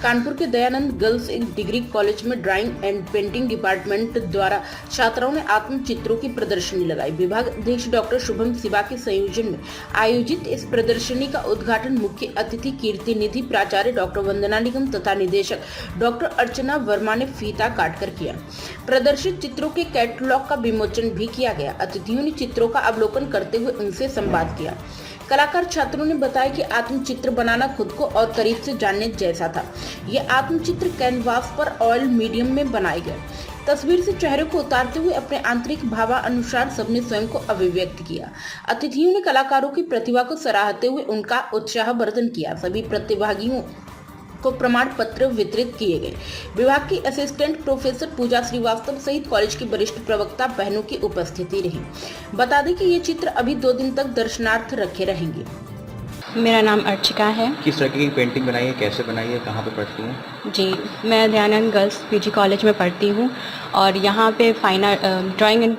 कानपुर के Dayanand girls degree college में drawing and painting department द्वारा छात्राओं ने आत्मचित्रों की प्रदर्शनी लगाई। विभाग अध्यक्ष डॉक्टर शुभम शिवा के संयोजन में आयोजित इस प्रदर्शनी का उद्घाटन मुख्य अतिथि कीर्ति निधि प्राचार्य डॉक्टर वंदना निगम तथा निदेशक डॉक्टर अर्चना वर्मा ने फीता काटकर किया। प्रदर्शित चित्रों के कैटलॉग का विमोचन भी किया गया। अतिथियों ने चित्रों का अवलोकन करते हुए उनसे संवाद किया। कलाकार छात्रों ने बताया कि आत्मचित्र बनाना खुद को और करीब से जानने जैसा था। ये आत्मचित्र कैनवास पर ऑयल मीडियम में बनाए गए। तस्वीर से चेहरे को उतारते हुए अपने आंतरिक भावानुसार सबने स्वयं को अभिव्यक्त किया। अतिथियों ने कलाकारों की प्रतिभा को सराहते हुए उनका उत्साहवर्धन किया। सभी प्रतिभागियों को प्रमाण पत्र वितरित किए गए। विभाग की असिस्टेंट प्रोफेसर पूजा श्रीवास्तव सहित कॉलेज की वरिष्ठ प्रवक्ता बहनों की उपस्थिति रही। बता दें कि ये चित्र अभी 2 दिन तक दर्शनार्थ रखे रहेंगे। मेरा नाम अर्चिका है। किस तरह की पेंटिंग बनाई है, कैसे बनाई है, कहाँ पे पढ़ती हैं? जी, मैं दयानंद गर्ल्स पीजी कॉलेज में पढ़ती हूँ और यहाँ पे ड्राइंग एंड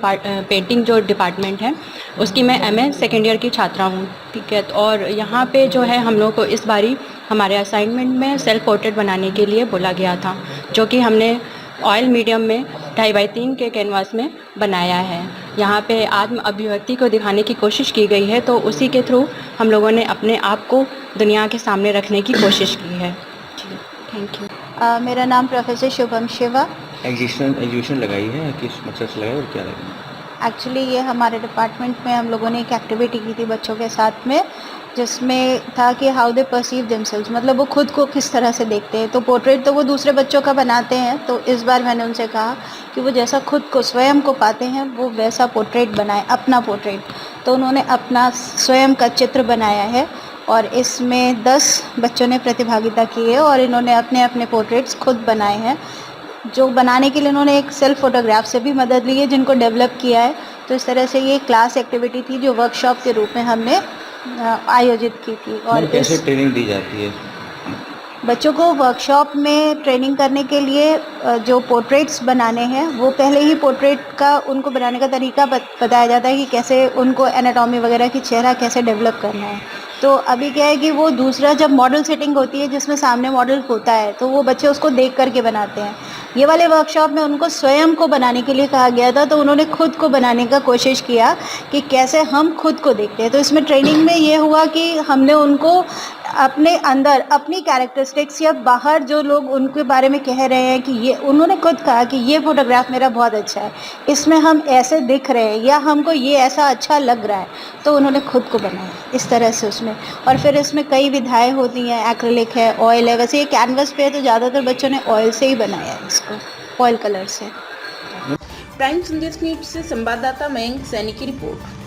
पेंटिंग जो डिपार्टमेंट है उसकी मैं एमए सेकेंड ईयर की छात्रा हूँ। ठीक है, और यहाँ पे जो है हम लोग को इस बारी हमारे असाइनमेंट में सेल्फ पोर्ट्रेट बनाने के लिए बोला गया था, जो कि हमने ऑयल मीडियम में 2.5x3 के कैनवास में बनाया है। यहाँ पे आत्म अभिव्यक्ति को दिखाने की कोशिश की गई है, तो उसी के थ्रू हम लोगों ने अपने आप को दुनिया के सामने रखने की कोशिश की है। जी, थैंक यू। मेरा नाम प्रोफेसर शुभम शिवा। एग्जीबिशन लगाई है, किस मकसद से लगाई और क्या लगाई? एक्चुअली ये हमारे डिपार्टमेंट में हम लोगों ने एक एक्टिविटी की थी बच्चों के साथ में, जिसमें था कि हाउ दे परसीव देमसेल्व्स, मतलब वो खुद को किस तरह से देखते हैं। तो पोर्ट्रेट तो वो दूसरे बच्चों का बनाते हैं, तो इस बार मैंने उनसे कहा कि वो जैसा खुद को स्वयं को पाते हैं वो वैसा पोर्ट्रेट बनाएं, अपना पोर्ट्रेट। तो उन्होंने अपना स्वयं का चित्र बनाया है और इसमें 10 बच्चों ने प्रतिभागिता की है और इन्होंने अपने अपने पोर्ट्रेट्स खुद बनाए हैं। जो बनाने के लिए इन्होंने एक सेल्फ फोटोग्राफ से भी मदद ली है, जिनको डेवलप किया है। तो इस तरह से ये क्लास एक्टिविटी थी जो वर्कशॉप के रूप में हमने आयोजित की थी। और कैसे ट्रेनिंग दी जाती है बच्चों को? वर्कशॉप में ट्रेनिंग करने के लिए जो पोर्ट्रेट्स बनाने हैं वो पहले ही पोर्ट्रेट का उनको बनाने का तरीका बताया जाता है कि कैसे उनको एनाटॉमी वगैरह की चेहरा कैसे डेवलप करना है। तो अभी क्या है कि वो दूसरा जब मॉडल सेटिंग होती है जिसमें सामने मॉडल होता है तो वो बच्चे उसको देख करके बनाते हैं। ये वाले वर्कशॉप में उनको स्वयं को बनाने के लिए कहा गया था, तो उन्होंने खुद को बनाने का कोशिश किया कि कैसे हम खुद को देखते हैं। तो इसमें ट्रेनिंग में ये हुआ कि हमने उनको अपने अंदर अपनी कैरेक्टरिस्टिक्स या बाहर जो लोग उनके बारे में कह रहे हैं कि ये, उन्होंने खुद कहा कि ये फोटोग्राफ मेरा बहुत अच्छा है, इसमें हम ऐसे दिख रहे हैं या हमको ये ऐसा अच्छा लग रहा है, तो उन्होंने खुद को बनाया इस तरह से उसमें। और फिर इसमें कई विधाएं होती हैं, एक्रिलिक है, ऑयल है। वैसे ये कैनवस पे है तो ज़्यादातर बच्चों ने ऑयल से ही बनाया है इसको, ऑयल कलर से। प्राइम संदेश न्यूज से संवाददाता मयंक सैनी की रिपोर्ट।